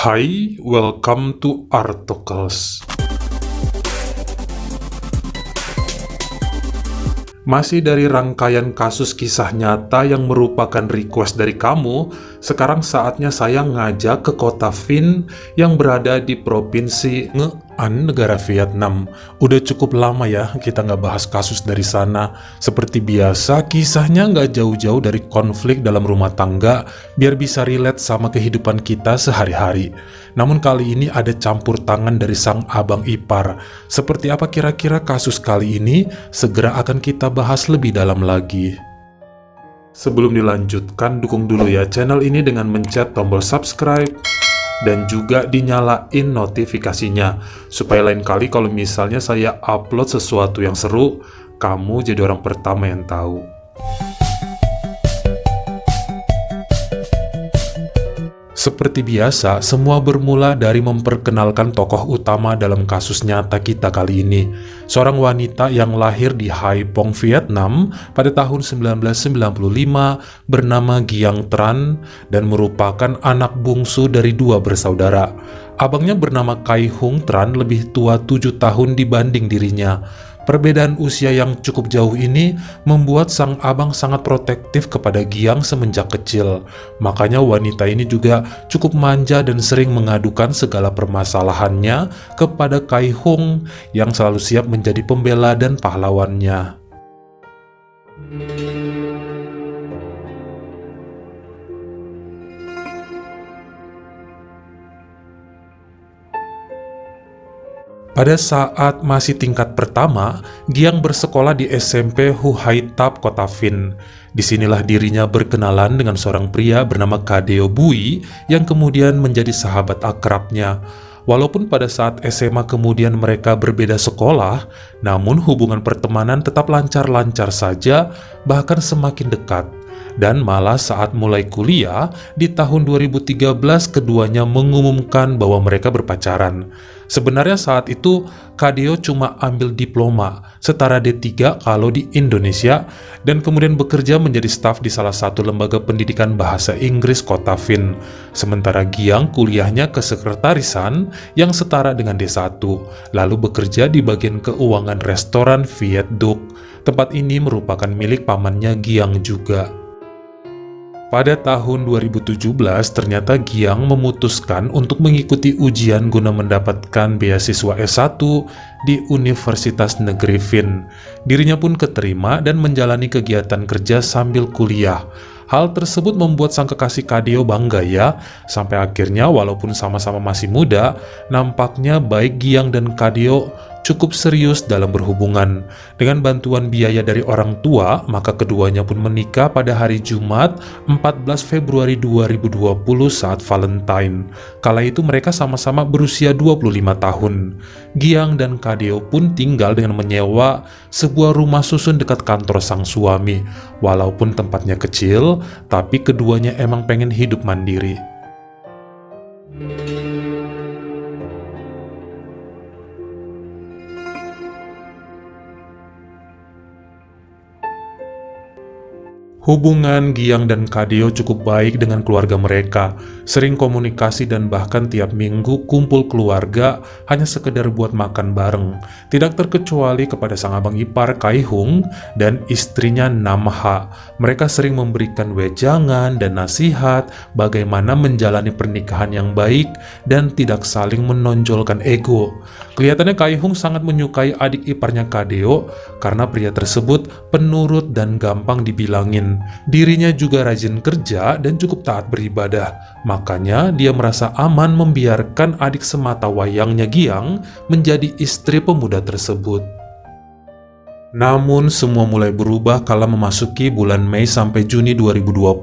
Hai, welcome to Artocles. Masih dari rangkaian kasus kisah nyata yang merupakan request dari kamu, sekarang saatnya saya ngajak ke kota Vinh yang berada di provinsi Nghệ An, negara Vietnam. Udah cukup lama ya kita nggak bahas kasus dari sana. Seperti biasa, kisahnya nggak jauh-jauh dari konflik dalam rumah tangga, biar bisa relate sama kehidupan kita sehari-hari. Namun kali ini ada campur tangan dari sang abang ipar. Seperti apa kira-kira kasus kali ini? Segera akan kita bahas lebih dalam lagi. Sebelum dilanjutkan, dukung dulu ya channel ini dengan mencet tombol subscribe dan juga dinyalain notifikasinya, supaya lain kali kalau misalnya saya upload sesuatu yang seru, kamu jadi orang pertama yang tahu. Seperti biasa, semua bermula dari memperkenalkan tokoh utama dalam kasus nyata kita kali ini. Seorang wanita yang lahir di Hai Phong, Vietnam pada tahun 1995 bernama Giang Tran dan merupakan anak bungsu dari dua bersaudara. Abangnya bernama Kai Hung Tran lebih tua 7 tahun dibanding dirinya. Perbedaan usia yang cukup jauh ini membuat sang abang sangat protektif kepada Giang semenjak kecil. Makanya wanita ini juga cukup manja dan sering mengadukan segala permasalahannya kepada Kai Hung yang selalu siap menjadi pembela dan pahlawannya. Pada saat masih tingkat pertama, Giang bersekolah di SMP Hu Hai Thap, kota Vinh. Disinilah dirinya berkenalan dengan seorang pria bernama Kadeo Bui yang kemudian menjadi sahabat akrabnya. Walaupun pada saat SMA kemudian mereka berbeda sekolah, namun hubungan pertemanan tetap lancar-lancar saja, bahkan semakin dekat. Dan malah saat mulai kuliah, di tahun 2013 keduanya mengumumkan bahwa mereka berpacaran. Sebenarnya saat itu, Kadeo cuma ambil diploma, setara D3 kalau di Indonesia, dan kemudian bekerja menjadi staf di salah satu lembaga pendidikan bahasa Inggris kota Vinh. Sementara Giang kuliahnya ke sekretarisan yang setara dengan D1, lalu bekerja di bagian keuangan restoran Viet Duc. Tempat ini merupakan milik pamannya Giang juga. Pada tahun 2017, ternyata Giang memutuskan untuk mengikuti ujian guna mendapatkan beasiswa S1 di Universitas Negeri Vinh. Dirinya pun keterima dan menjalani kegiatan kerja sambil kuliah. Hal tersebut membuat sang kekasih Kadeo bangga ya, sampai akhirnya walaupun sama-sama masih muda, nampaknya baik Giang dan Kadeo cukup serius dalam berhubungan. Dengan bantuan biaya dari orang tua, maka keduanya pun menikah pada hari Jumat 14 Februari 2020 saat Valentine. Kala itu mereka sama-sama berusia 25 tahun. Giang dan Kadeo pun tinggal dengan menyewa sebuah rumah susun dekat kantor sang suami. Walaupun tempatnya kecil, tapi keduanya emang pengen hidup mandiri. Hubungan Giang dan Kadeo cukup baik dengan keluarga mereka, sering komunikasi dan bahkan tiap minggu kumpul keluarga hanya sekedar buat makan bareng. Tidak terkecuali kepada sang abang ipar Kai Hung dan istrinya Nam Ha. Mereka sering memberikan wejangan dan nasihat bagaimana menjalani pernikahan yang baik dan tidak saling menonjolkan ego. Kelihatannya Kai Hung sangat menyukai adik iparnya Kadeo karena pria tersebut penurut dan gampang dibilangin. Dirinya juga rajin kerja dan cukup taat beribadah. Makanya dia merasa aman membiarkan adik semata wayangnya Giang menjadi istri pemuda tersebut. Namun semua mulai berubah kala memasuki bulan Mei sampai Juni 2020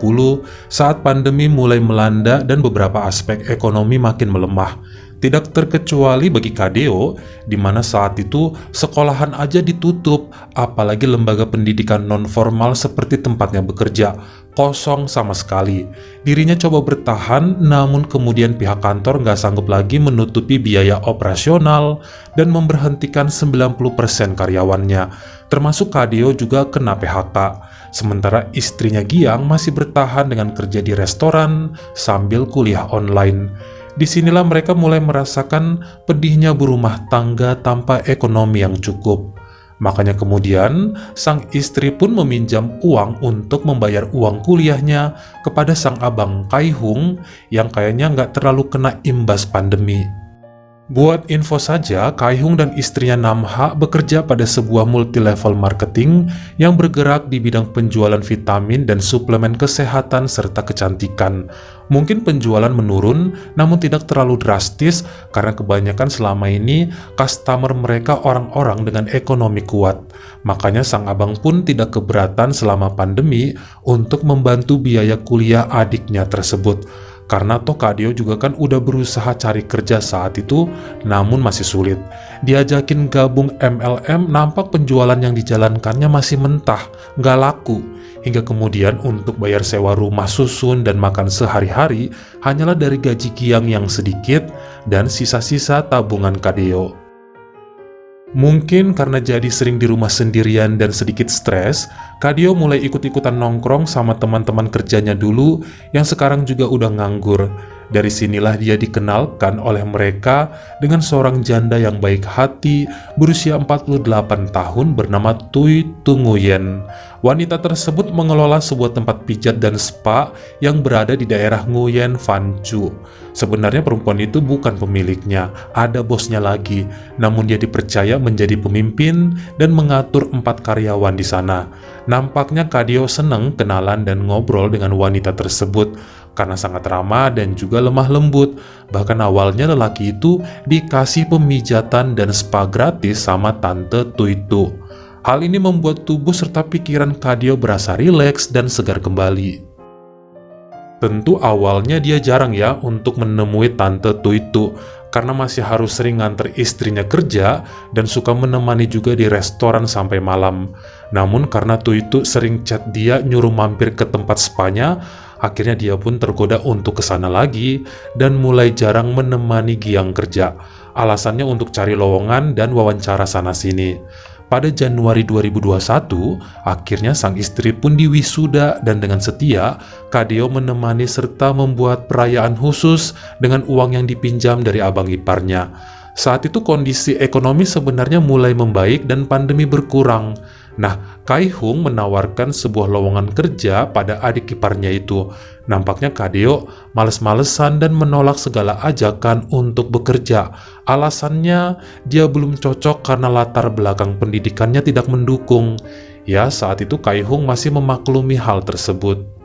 saat pandemi mulai melanda dan beberapa aspek ekonomi makin melemah. Tidak terkecuali bagi Kadeo, di mana saat itu sekolahan aja ditutup, apalagi lembaga pendidikan non-formal seperti tempatnya bekerja, kosong sama sekali. Dirinya coba bertahan, namun kemudian pihak kantor nggak sanggup lagi menutupi biaya operasional dan memberhentikan 90% karyawannya. Termasuk Kadeo juga kena PHK. Sementara istrinya Giang masih bertahan dengan kerja di restoran sambil kuliah online. Disinilah mereka mulai merasakan pedihnya berumah tangga tanpa ekonomi yang cukup. Makanya kemudian sang istri pun meminjam uang untuk membayar uang kuliahnya kepada sang abang Kaihung yang kayaknya nggak terlalu kena imbas pandemi. Buat info saja, Kaihung dan istrinya Namha bekerja pada sebuah multi-level marketing yang bergerak di bidang penjualan vitamin dan suplemen kesehatan serta kecantikan. Mungkin penjualan menurun, namun tidak terlalu drastis karena kebanyakan selama ini customer mereka orang-orang dengan ekonomi kuat. Makanya sang abang pun tidak keberatan selama pandemi untuk membantu biaya kuliah adiknya tersebut. Karena toh Kak Dio juga kan udah berusaha cari kerja saat itu, namun masih sulit. Diajakin gabung MLM, nampak penjualan yang dijalankannya masih mentah, nggak laku. Hingga kemudian untuk bayar sewa rumah susun dan makan sehari-hari, hanyalah dari gaji Giang yang sedikit dan sisa-sisa tabungan Kak Dio. Mungkin karena jadi sering di rumah sendirian dan sedikit stres, Kak Dio mulai ikut-ikutan nongkrong sama teman-teman kerjanya dulu yang sekarang juga udah nganggur. Dari sinilah dia dikenalkan oleh mereka dengan seorang janda yang baik hati berusia 48 tahun bernama Tui Tunguyen. Wanita tersebut mengelola sebuah tempat pijat dan spa yang berada di daerah Nguyen Van Chu. Sebenarnya perempuan itu bukan pemiliknya, ada bosnya lagi. Namun dia dipercaya menjadi pemimpin dan mengatur 4 karyawan di sana. Nampaknya Kak Dio seneng kenalan dan ngobrol dengan wanita tersebut karena sangat ramah dan juga lemah lembut. Bahkan awalnya lelaki itu dikasih pemijatan dan spa gratis sama Tante Tuitu. Hal ini membuat tubuh serta pikiran Kak Dio berasa rileks dan segar kembali. Tentu awalnya dia jarang ya untuk menemui Tante Tuitu karena masih harus sering nganter istrinya kerja dan suka menemani juga di restoran sampai malam. Namun karena Tuitu sering chat dia nyuruh mampir ke tempat spanya, akhirnya dia pun tergoda untuk kesana lagi dan mulai jarang menemani Giang kerja. Alasannya untuk cari lowongan dan wawancara sana-sini. Pada Januari 2021, akhirnya sang istri pun diwisuda dan dengan setia, Kak Dio menemani serta membuat perayaan khusus dengan uang yang dipinjam dari abang iparnya. Saat itu kondisi ekonomi sebenarnya mulai membaik dan pandemi berkurang. Nah, Kaihung menawarkan sebuah lowongan kerja pada adik iparnya itu. Nampaknya Kak Dio males-malesan dan menolak segala ajakan untuk bekerja. Alasannya dia belum cocok karena latar belakang pendidikannya tidak mendukung. Ya, saat itu Kaihung masih memaklumi hal tersebut.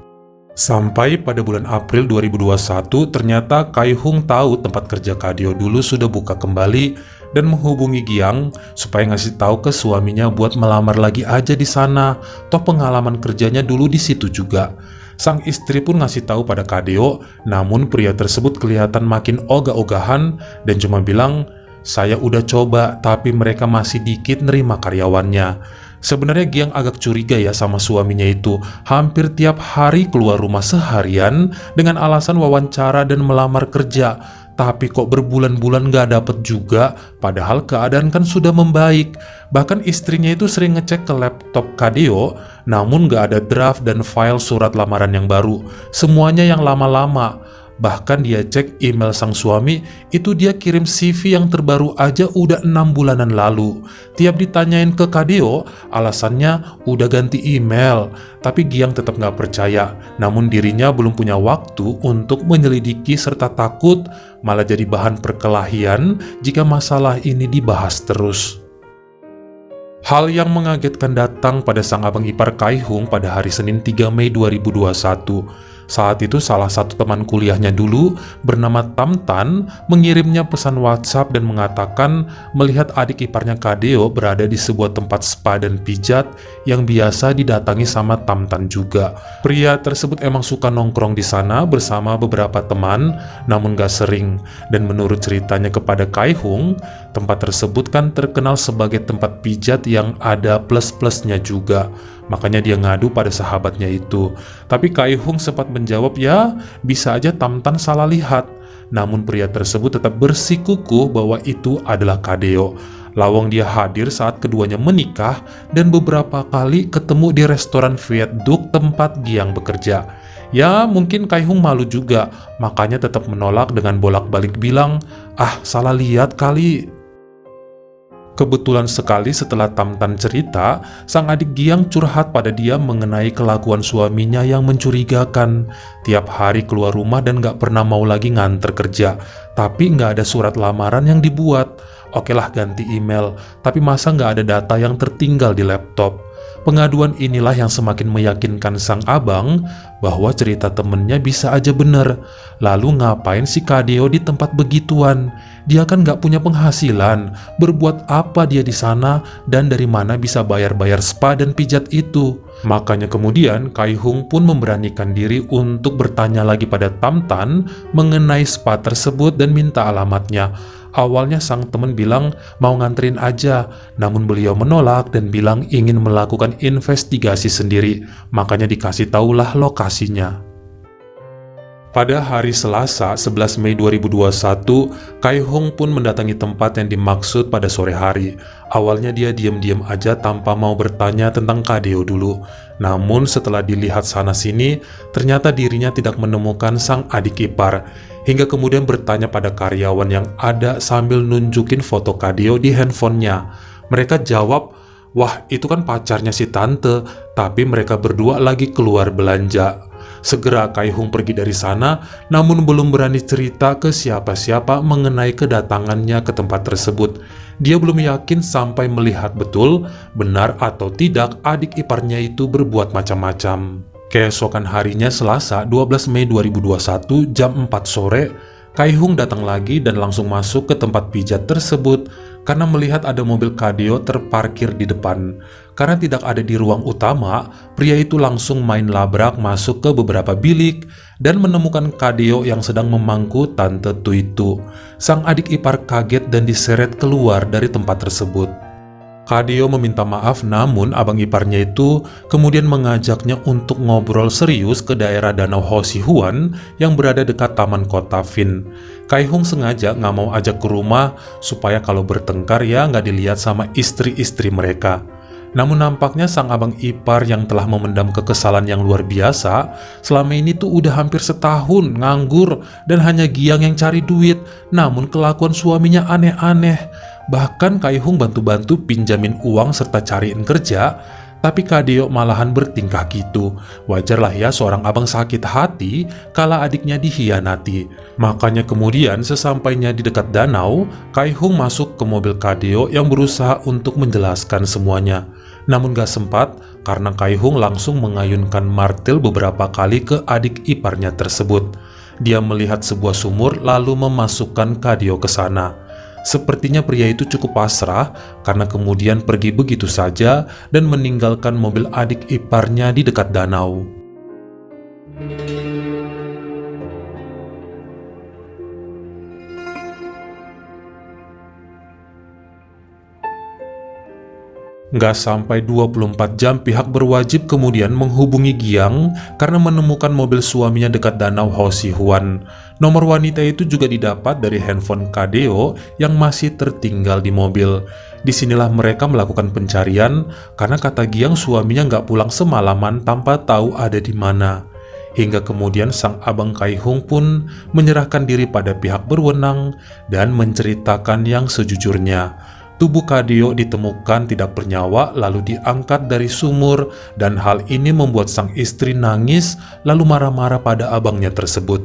Sampai pada bulan April 2021, ternyata Kaihung tahu tempat kerja Kak Dio dulu sudah buka kembali dan menghubungi Giang supaya ngasih tahu ke suaminya buat melamar lagi aja di sana. Toh pengalaman kerjanya dulu di situ juga. Sang istri pun ngasih tahu pada Kak Dio, namun pria tersebut kelihatan makin ogah-ogahan dan cuma bilang, "Saya udah coba, tapi mereka masih dikit nerima karyawannya." Sebenarnya Giang agak curiga ya sama suaminya itu. Hampir tiap hari keluar rumah seharian dengan alasan wawancara dan melamar kerja. Tapi kok berbulan-bulan gak dapet juga, padahal keadaan kan sudah membaik. Bahkan istrinya itu sering ngecek ke laptop Kak Dio, namun gak ada draft dan file surat lamaran yang baru. Semuanya yang lama-lama. Bahkan dia cek email sang suami, itu dia kirim CV yang terbaru aja udah 6 bulanan lalu. Tiap ditanyain ke Kak Dio, alasannya udah ganti email. Tapi Giang tetap gak percaya, namun dirinya belum punya waktu untuk menyelidiki serta takut malah jadi bahan perkelahian jika masalah ini dibahas terus. Hal yang mengagetkan datang pada sang abang ipar Kaihung pada hari Senin 3 Mei 2021. Saat itu salah satu teman kuliahnya dulu bernama Tamtan mengirimnya pesan WhatsApp dan mengatakan melihat adik iparnya Kak Dio berada di sebuah tempat spa dan pijat yang biasa didatangi sama Tamtan juga. Pria tersebut emang suka nongkrong di sana bersama beberapa teman, namun gak sering. Dan menurut ceritanya kepada Kaihung, tempat tersebut kan terkenal sebagai tempat pijat yang ada plus-plusnya juga. Makanya dia ngadu pada sahabatnya itu. Tapi Kaihung sempat menjawab, ya bisa aja Tamtan salah lihat. Namun pria tersebut tetap bersikukuh bahwa itu adalah Kak Dio. Lawang dia hadir saat keduanya menikah dan beberapa kali ketemu di restoran Viet Duc tempat Giang bekerja. Ya mungkin Kaihung malu juga, makanya tetap menolak dengan bolak-balik bilang, "Ah, salah lihat kali." Kebetulan sekali setelah Tamtan cerita, sang adik Giang curhat pada dia mengenai kelakuan suaminya yang mencurigakan. Tiap hari keluar rumah dan gak pernah mau lagi nganter kerja, tapi gak ada surat lamaran yang dibuat. Oke lah ganti email, tapi masa gak ada data yang tertinggal di laptop? Pengaduan inilah yang semakin meyakinkan sang abang bahwa cerita temennya bisa aja bener. Lalu ngapain si Kadeo di tempat begituan? Dia kan gak punya penghasilan. Berbuat apa dia di sana dan dari mana bisa bayar-bayar spa dan pijat itu? Makanya kemudian Kaihung pun memberanikan diri untuk bertanya lagi pada Tamtan mengenai spa tersebut dan minta alamatnya. Awalnya sang teman bilang mau nganterin aja, namun beliau menolak dan bilang ingin melakukan investigasi sendiri, makanya dikasih tahulah lokasinya. Pada hari Selasa, 11 Mei 2021, Kaihung pun mendatangi tempat yang dimaksud pada sore hari. Awalnya dia diam-diam aja tanpa mau bertanya tentang Kadeo dulu. Namun setelah dilihat sana-sini, ternyata dirinya tidak menemukan sang adik ipar. Hingga kemudian bertanya pada karyawan yang ada sambil nunjukin foto Kadeo di handphonenya. Mereka jawab, "Wah, itu kan pacarnya si tante, tapi mereka berdua lagi keluar belanja." Segera Kaihung pergi dari sana, namun belum berani cerita ke siapa-siapa mengenai kedatangannya ke tempat tersebut. Dia belum yakin sampai melihat betul, benar atau tidak adik iparnya itu berbuat macam-macam. Keesokan harinya Selasa 12 Mei 2021 jam 4 sore, Kaihung datang lagi dan langsung masuk ke tempat pijat tersebut karena melihat ada mobil Kadeo terparkir di depan. Karena tidak ada di ruang utama, pria itu langsung main labrak masuk ke beberapa bilik dan menemukan Kadeo yang sedang memangku Tante Tuitu. Sang adik ipar kaget dan diseret keluar dari tempat tersebut. Kadeo meminta maaf, namun abang iparnya itu kemudian mengajaknya untuk ngobrol serius ke daerah Danau Hosihuan yang berada dekat Taman Kota Fin. Kaihung sengaja nggak mau ajak ke rumah supaya kalau bertengkar ya nggak dilihat sama istri-istri mereka. Namun nampaknya sang abang ipar yang telah memendam kekesalan yang luar biasa selama ini tuh udah hampir setahun nganggur dan hanya Giang yang cari duit. Namun kelakuan suaminya aneh-aneh. Bahkan Kaihung bantu-bantu pinjamin uang serta cariin kerja, tapi Kadeo malahan bertingkah gitu. Wajarlah ya seorang abang sakit hati kala adiknya dikhianati. Makanya kemudian sesampainya di dekat danau, Kaihung masuk ke mobil Kadeo yang berusaha untuk menjelaskan semuanya. Namun gak sempat karena Kaihung langsung mengayunkan martil beberapa kali ke adik iparnya tersebut. Dia melihat sebuah sumur lalu memasukkan Kadeo ke sana. Sepertinya pria itu cukup pasrah karena kemudian pergi begitu saja dan meninggalkan mobil adik iparnya di dekat danau. Nggak sampai 24 jam pihak berwajib kemudian menghubungi Giang karena menemukan mobil suaminya dekat Danau Hosihuan. Nomor wanita itu juga didapat dari handphone Kadeo yang masih tertinggal di mobil. Disinilah mereka melakukan pencarian karena kata Giang suaminya nggak pulang semalaman tanpa tahu ada di mana. Hingga kemudian sang abang Kaihung pun menyerahkan diri pada pihak berwenang dan menceritakan yang sejujurnya. Tubuh Kadeo ditemukan tidak bernyawa lalu diangkat dari sumur dan hal ini membuat sang istri nangis lalu marah-marah pada abangnya tersebut.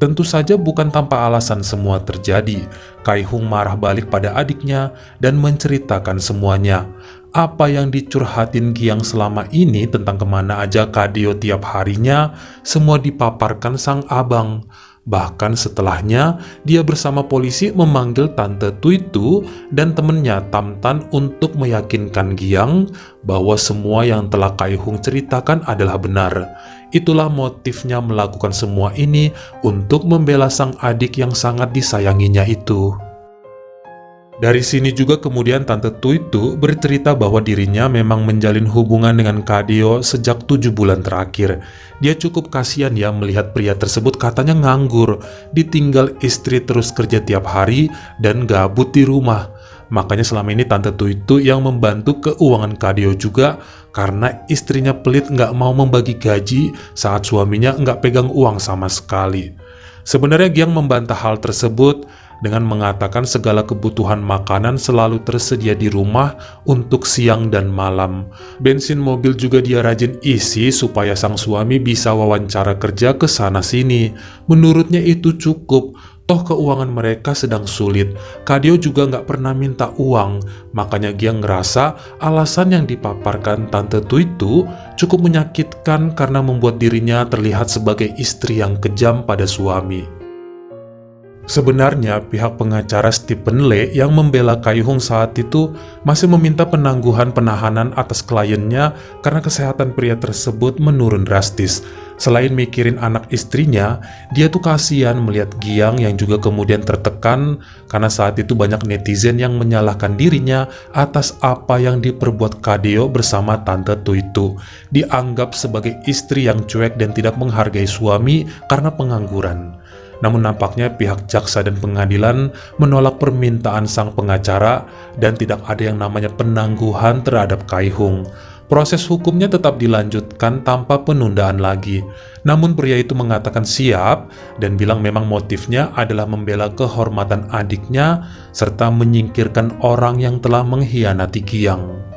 Tentu saja bukan tanpa alasan semua terjadi. Kaihung marah balik pada adiknya dan menceritakan semuanya. Apa yang dicurhatin Giang selama ini tentang kemana aja Kadeo tiap harinya, semua dipaparkan sang abang. Bahkan setelahnya, dia bersama polisi memanggil Tante Tuitu dan temannya Tamtan untuk meyakinkan Giang bahwa semua yang telah Kaihung ceritakan adalah benar. Itulah motifnya melakukan semua ini untuk membela sang adik yang sangat disayanginya itu. Dari sini juga kemudian Tante Tuitu bercerita bahwa dirinya memang menjalin hubungan dengan Kadeo sejak 7 bulan terakhir. Dia cukup kasihan ya melihat pria tersebut katanya nganggur, ditinggal istri terus kerja tiap hari dan gabut di rumah. Makanya selama ini Tante Tu itu yang membantu keuangan Kadeo juga, karena istrinya pelit nggak mau membagi gaji saat suaminya nggak pegang uang sama sekali. Sebenarnya Giang membantah hal tersebut dengan mengatakan segala kebutuhan makanan selalu tersedia di rumah untuk siang dan malam. Bensin mobil juga dia rajin isi supaya sang suami bisa wawancara kerja ke sana-sini. Menurutnya itu cukup. Toh keuangan mereka sedang sulit. Kadeo juga nggak pernah minta uang. Makanya Giang ngerasa alasan yang dipaparkan Tante Tu itu cukup menyakitkan karena membuat dirinya terlihat sebagai istri yang kejam pada suami. Sebenarnya pihak pengacara Stephen Lee yang membela Kai-hung saat itu masih meminta penangguhan penahanan atas kliennya karena kesehatan pria tersebut menurun drastis. Selain mikirin anak istrinya, dia tuh kasihan melihat Giang yang juga kemudian tertekan karena saat itu banyak netizen yang menyalahkan dirinya atas apa yang diperbuat Kadeo bersama Tante Tu itu. Dianggap sebagai istri yang cuek dan tidak menghargai suami karena pengangguran. Namun nampaknya pihak jaksa dan pengadilan menolak permintaan sang pengacara dan tidak ada yang namanya penangguhan terhadap Kai-hung. Proses hukumnya tetap dilanjutkan tanpa penundaan lagi. Namun pria itu mengatakan siap dan bilang memang motifnya adalah membela kehormatan adiknya serta menyingkirkan orang yang telah mengkhianati Giang.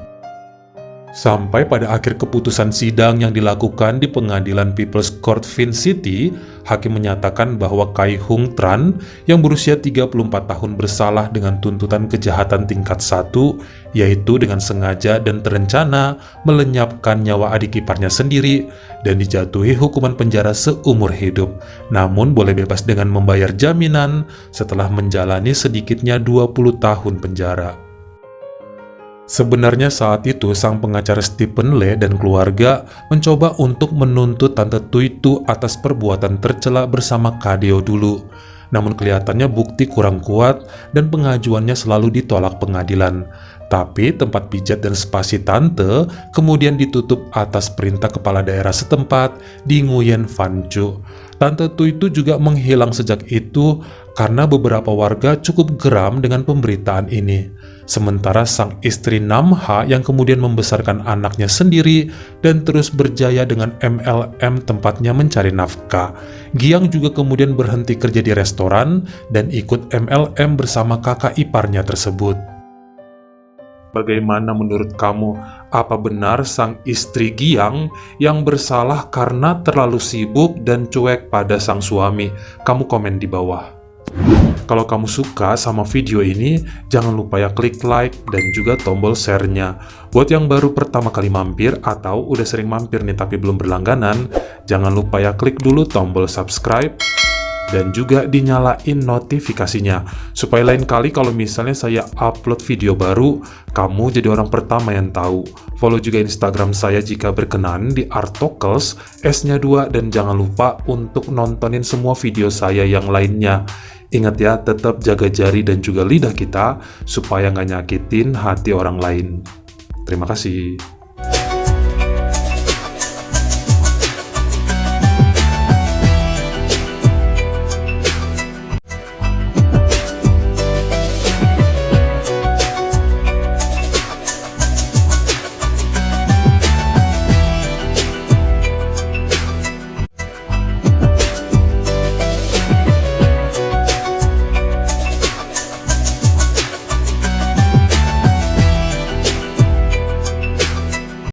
Sampai pada akhir keputusan sidang yang dilakukan di pengadilan People's Court Vin City, hakim menyatakan bahwa Kai-hung Tran yang berusia 34 tahun bersalah dengan tuntutan kejahatan tingkat 1, yaitu dengan sengaja dan terencana melenyapkan nyawa adik iparnya sendiri dan dijatuhi hukuman penjara seumur hidup, namun boleh bebas dengan membayar jaminan setelah menjalani sedikitnya 20 tahun penjara. Sebenarnya saat itu sang pengacara Stephen Lee dan keluarga mencoba untuk menuntut Tante Tu itu atas perbuatan tercela bersama Kadeo dulu. Namun kelihatannya bukti kurang kuat dan pengajuannya selalu ditolak pengadilan. Tapi tempat pijat dan spasi Tante kemudian ditutup atas perintah kepala daerah setempat di Nguyen Van Chu. Tante Tu itu juga menghilang sejak itu karena beberapa warga cukup geram dengan pemberitaan ini. Sementara sang istri Nam Ha yang kemudian membesarkan anaknya sendiri dan terus berjaya dengan MLM tempatnya mencari nafkah. Giang juga kemudian berhenti kerja di restoran dan ikut MLM bersama kakak iparnya tersebut. Bagaimana menurut kamu? Apa benar sang istri Giang yang bersalah karena terlalu sibuk dan cuek pada sang suami? Kamu komen di bawah. Kalau kamu suka sama video ini, jangan lupa ya klik like dan juga tombol share-nya. Buat yang baru pertama kali mampir atau udah sering mampir nih tapi belum berlangganan, jangan lupa ya klik dulu tombol subscribe dan juga dinyalain notifikasinya supaya lain kali kalau misalnya saya upload video baru, kamu jadi orang pertama yang tahu. Follow juga Instagram saya jika berkenan di Artokels S-nya 2 dan jangan lupa untuk nontonin semua video saya yang lainnya. Ingat ya, tetap jaga jari dan juga lidah kita supaya nggak nyakitin hati orang lain. Terima kasih.